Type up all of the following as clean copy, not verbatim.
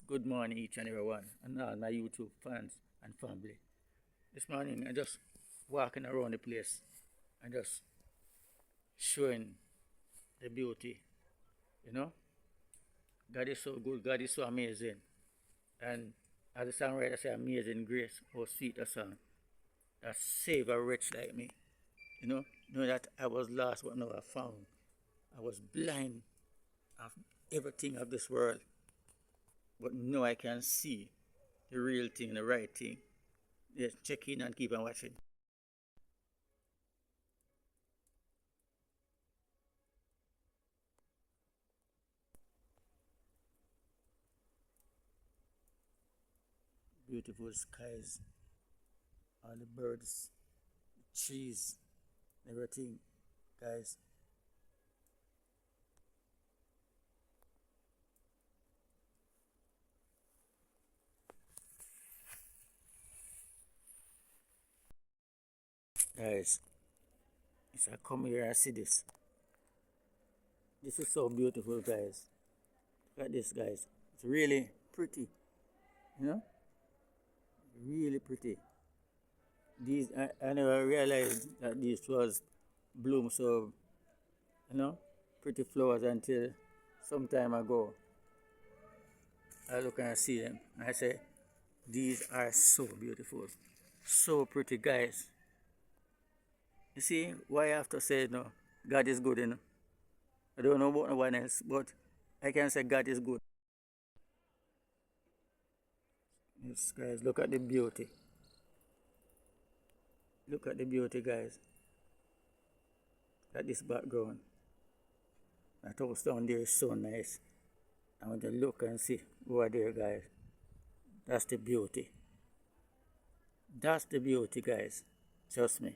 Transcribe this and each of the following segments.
Good morning, each and every one, and all my YouTube fans and family. This morning, I just walking around the place and just showing the beauty. You know, God is so good, God is so amazing. And as the songwriter said, amazing grace, how sweet a song that saved a wretch like me. Know that I was lost, but now I found. I was blind of everything of this world, but now I can see the real thing, the right thing. Yes, check in and keep on watching. Beautiful skies, all the birds, the trees, everything, guys. Guys, if I come here and see this, this is so beautiful, guys. Look at this, guys. It's really pretty, you know, really pretty. These I never realized that these was bloom so, pretty flowers until some time ago. I look and I see them and I say, these are so beautiful, so pretty, guys. You see why I have to say no, God is good, I don't know about no one else, but I can say God is good. Yes, guys, look at the beauty. Look at the beauty, guys. At this background. That house down there is so nice. I want to look and see over there, guys. That's the beauty. That's the beauty, guys. Trust me.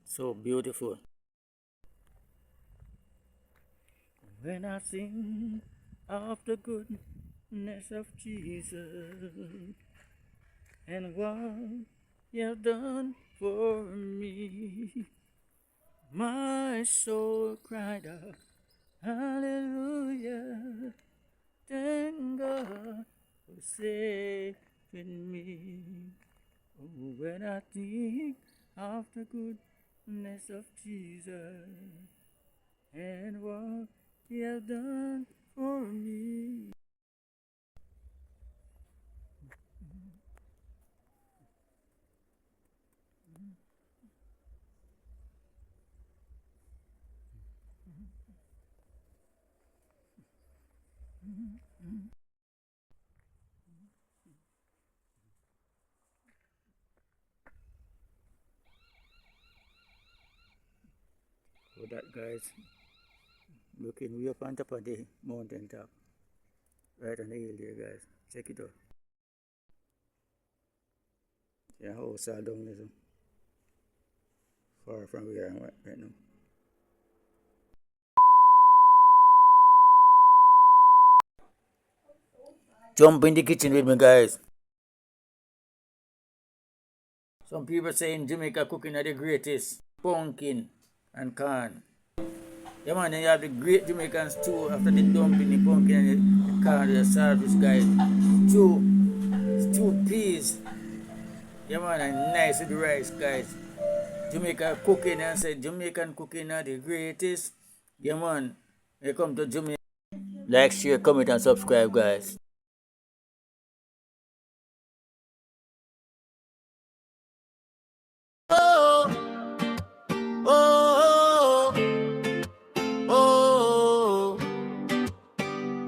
So beautiful. When I sing of the goodness of Jesus and what you have done for me, my soul cried out, hallelujah, thank God for saving me. Oh, when I think of the goodness of Jesus and what He has done for me. So that, guys, looking way up on top of the mountain top, right on the hill there, guys. Check it out. Yeah, house all down there, so far from where I'm at right now. Jump in the kitchen with me, guys. Some people say in Jamaica cooking are the greatest. Pumpkin and corn. Yeah, man, then you have the great Jamaican stew after the dumpling, the pumpkin and the corn, the saltfish, guys. Stew peas. Yeah, man, and nice with the rice, guys. Jamaica cooking, and say Jamaican cooking are the greatest. Yeah, man, when you come to Jamaica. Like, share, comment, and subscribe, guys.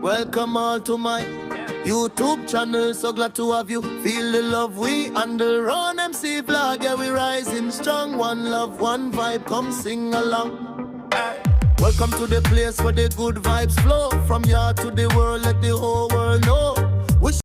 Welcome all to my YouTube channel, so glad to have you. Feel the love we under on MC vlog, yeah, we rising strong. One love, one vibe, come sing along. Welcome to the place where the good vibes flow. From yard to the world, let the whole world know.